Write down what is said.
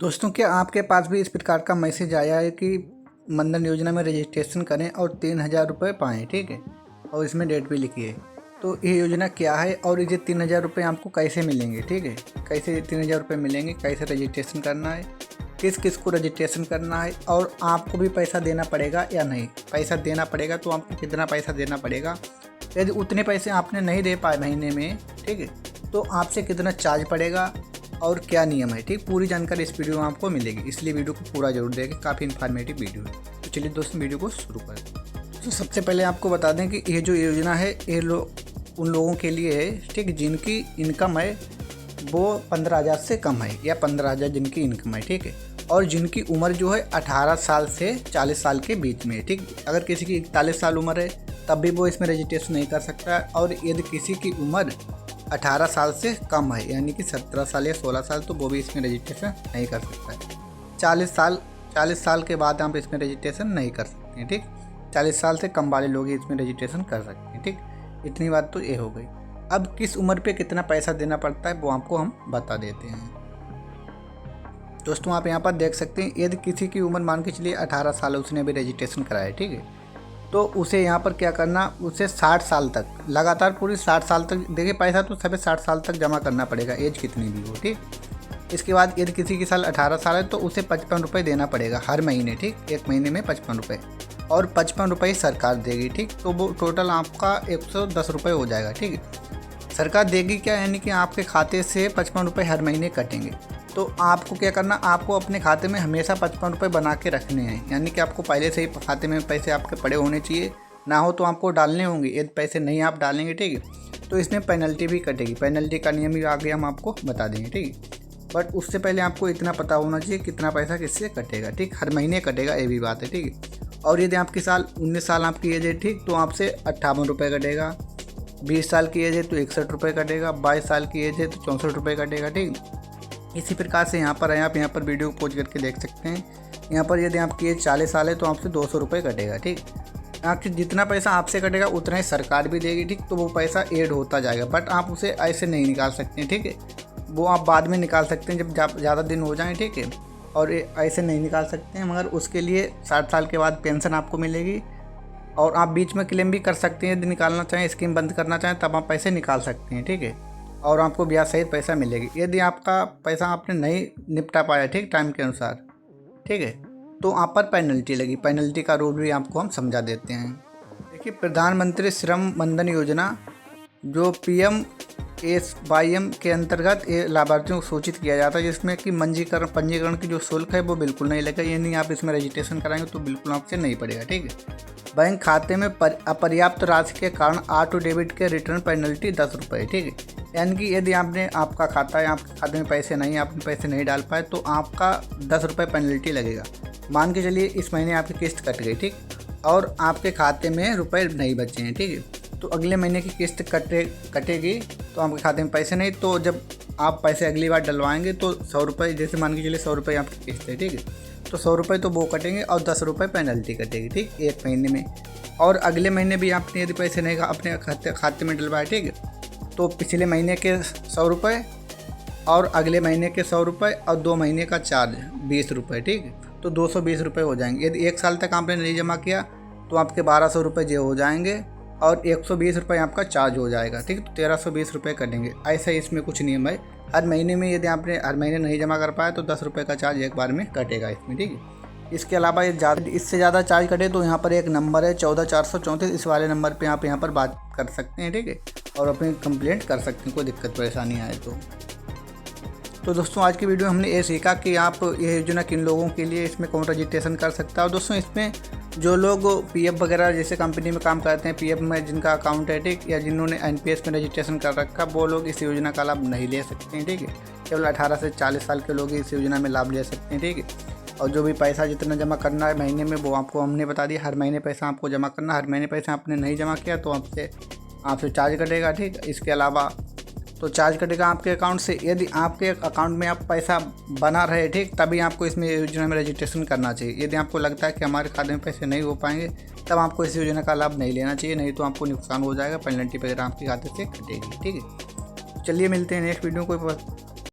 दोस्तों, क्या आपके पास भी इस प्रकार का मैसेज आया है कि मनधन योजना में रजिस्ट्रेशन करें और 3,000 रुपये पाएँ, ठीक है, और इसमें डेट भी लिखी है। तो ये योजना क्या है और ये 3,000 रुपये आपको कैसे मिलेंगे, ठीक है, कैसे 3,000 रुपये मिलेंगे, कैसे रजिस्ट्रेशन करना है, किस किस को रजिस्ट्रेशन करना है और आपको भी पैसा देना पड़ेगा या नहीं। पैसा देना पड़ेगा तो आपको कितना पैसा देना पड़ेगा, यदि उतने पैसे आपने नहीं दे पाए महीने में, ठीक है, तो आपसे कितना चार्ज पड़ेगा और क्या नियम है, ठीक, पूरी जानकारी इस वीडियो में आपको मिलेगी, इसलिए वीडियो को पूरा जरूर देखें, काफ़ी इन्फॉर्मेटिव वीडियो है। तो चलिए दोस्तों वीडियो को शुरू करें। तो सबसे पहले आपको बता दें कि ये जो योजना है ये उन लोगों के लिए है, ठीक, जिनकी इनकम है वो 15,000 से कम है या 15,000 जिनकी इनकम है, ठीक है, और जिनकी उम्र जो है 18 साल से 40 साल के बीच में है, ठीक। अगर किसी की 41 साल उम्र है तब भी वो इसमें रजिस्ट्रेशन नहीं कर सकता, और यदि किसी की उम्र 18 साल से कम है यानी कि 17 साल या 16 साल तो वो भी इसमें रजिस्ट्रेशन नहीं कर सकता है। 40 साल के बाद आप इसमें रजिस्ट्रेशन नहीं कर सकते हैं, ठीक। 40 साल से कम वाले लोग ही इसमें रजिस्ट्रेशन कर सकते हैं, ठीक। इतनी बात तो ये हो गई। अब किस उम्र पे कितना पैसा देना पड़ता है वो आपको हम बता देते हैं। दोस्तों, आप यहाँ पर देख सकते हैं, यदि किसी की उम्र मान के चलिए 18 साल उसने अभी रजिस्ट्रेशन कराया है, ठीक है, तो उसे यहाँ पर क्या करना, उसे 60 साल तक लगातार पूरी 60 साल तक, देखिए पैसा तो सभी 60 साल तक जमा करना पड़ेगा, एज कितनी भी हो, ठीक। इसके बाद यदि किसी की साल 18 साल है तो उसे 55 रुपये देना पड़ेगा हर महीने, ठीक, एक महीने में 55 रुपये, और 55 रुपये सरकार देगी, ठीक। तो वो टोटल आपका 110 रुपये हो जाएगा, ठीक है। सरकार देगी क्या, यानी कि आपके खाते से 55 रुपये हर महीने कटेंगे। तो आपको क्या करना, आपको अपने खाते में हमेशा 55 रुपये बना के रखने हैं, यानी कि आपको पहले से ही खाते में पैसे आपके पड़े होने चाहिए, ना हो तो आपको डालने होंगे। यदि पैसे नहीं आप डालेंगे, ठीक है, तो इसमें पेनल्टी भी कटेगी। पेनल्टी का नियम भी आगे हम आपको बता देंगे, ठीक है। बट उससे पहले आपको इतना पता होना चाहिए कितना पैसा किससे कटेगा, ठीक, हर महीने कटेगा, ये भी बात है, ठीक है। और यदि आपकी साल 19 साल आपकी एज है, ठीक, तो आपसे 58 रुपये कटेगा। 20 साल की एज है तो 61 रुपये कटेगा। 22 साल की एज है तो 64 रुपये कटेगा, ठीक। इसी प्रकार से यहाँ पर है, आप यहाँ पर वीडियो को पॉज करके देख सकते हैं। यहाँ पर यदि आपकी एज 40 साल है तो आपसे 200 रुपये कटेगा, ठीक। आपसे जितना पैसा आपसे कटेगा उतना ही सरकार भी देगी, ठीक, तो वो पैसा ऐड होता जाएगा, बट आप उसे ऐसे नहीं निकाल सकते हैं, ठीक है। वो आप बाद में निकाल सकते हैं जब ज़्यादा दिन हो जाएँ, ठीक है, और ऐसे नहीं निकाल सकते हैं, मगर उसके लिए 60 साल के बाद पेंशन आपको मिलेगी, और आप बीच में क्लेम भी कर सकते हैं। यदि निकालना चाहें, स्कीम बंद करना चाहें, तब आप पैसे निकाल सकते हैं, ठीक है, और आपको ब्याज सहित पैसा मिलेगी। यदि आपका पैसा आपने नहीं निपटा पाया, ठीक, टाइम के अनुसार, ठीक है, तो आप पर पेनल्टी लगी। पेनल्टी का रूल भी आपको हम समझा देते हैं। देखिए, प्रधानमंत्री श्रम मनधन योजना जो PMSYM के अंतर्गत ये लाभार्थियों को सूचित किया जाता है, जिसमें कि पंजीकरण की जो शुल्क है वो बिल्कुल नहीं लगेगा, यानी आप इसमें रजिस्ट्रेशन कराएंगे तो बिल्कुल आपसे नहीं पड़ेगा, ठीक है। बैंक खाते में अपर्याप्त राशि के कारण ऑटो डेबिट के रिटर्न पेनल्टी 10 रुपये, ठीक है, यानी कि यदि आपका खाता है, आपके खाते में पैसे नहीं, आपने पैसे नहीं डाल पाए तो आपका 10 रुपये पेनल्टी लगेगा। मान के चलिए इस महीने आपकी किस्त कट गई, ठीक, और आपके खाते में रुपए नहीं बचे हैं, ठीक है, तो अगले महीने की किस्त कटेगी, तो आपके खाते में पैसे नहीं, तो जब आप पैसे अगली बार डलवाएंगे तो 100 रुपये, जैसे मान के चलिए 100 रुपये आपकी किस्त है, ठीक है, तो 100 रुपये तो वो कटेंगे और 10 रुपये पेनल्टी कटेगी, ठीक, एक महीने में। और अगले महीने भी आपने यदि पैसे नहीं अपने खाते में डलवाए, ठीक है, तो पिछले महीने के 100 रुपये और अगले महीने के 100 रुपये और 2 महीने का चार्ज 20 रुपये, ठीक है, तो 220 रुपये हो जाएंगे। यदि 1 साल तक आपने नहीं जमा किया तो आपके 1200 रुपये जो हो जाएंगे और 120 रुपये आपका चार्ज हो जाएगा, ठीक, तो 1320 रुपये कटेंगे। ऐसा ही इसमें कुछ नियम है। हर महीने में यदि आपने हर महीने नहीं जमा कर पाया तो 10 रुपये का चार्ज एक बार में कटेगा इसमें, ठीक है। इसके अलावा इससे ज़्यादा चार्ज कटे तो यहाँ पर एक नंबर है 14434, इस वाले नंबर पे आप यहाँ पर बात कर सकते हैं, ठीक है, और अपनी कंप्लेंट कर सकते हैं, कोई दिक्कत परेशानी आए तो दोस्तों, आज की वीडियो हमने ये सीखा कि आप ये योजना किन लोगों के लिए, इसमें कौन रजिस्ट्रेशन कर सकता है। और दोस्तों, इसमें जो लोग PF वगैरह जैसे कंपनी में काम करते हैं, PF में जिनका अकाउंट है, ठीक, या जिन्होंने NPS में रजिस्ट्रेशन कर रखा, वो लोग इस योजना का लाभ नहीं ले सकते हैं, ठीक है। केवल 18 से 40 साल के लोग ही इस योजना में लाभ ले सकते हैं, ठीक है। और जो भी पैसा जितना जमा करना है महीने में वो आपको हमने बता दिया, हर महीने पैसा आपको जमा करना। हर महीने पैसा आपने नहीं जमा किया तो आपसे चार्ज कटेगा, ठीक। इसके अलावा तो चार्ज कटेगा आपके अकाउंट से। यदि आपके अकाउंट में आप पैसा बना रहे, ठीक, तभी आपको इसमें योजना में रजिस्ट्रेशन करना चाहिए। यदि आपको लगता है कि हमारे खाते में पैसे नहीं हो पाएंगे तब आपको इस योजना का लाभ नहीं लेना चाहिए, नहीं तो आपको नुकसान हो जाएगा, पेनल्टी वगैरह आपके खाते से कटेगी, ठीक है। चलिए मिलते हैं नेक्स्ट वीडियो को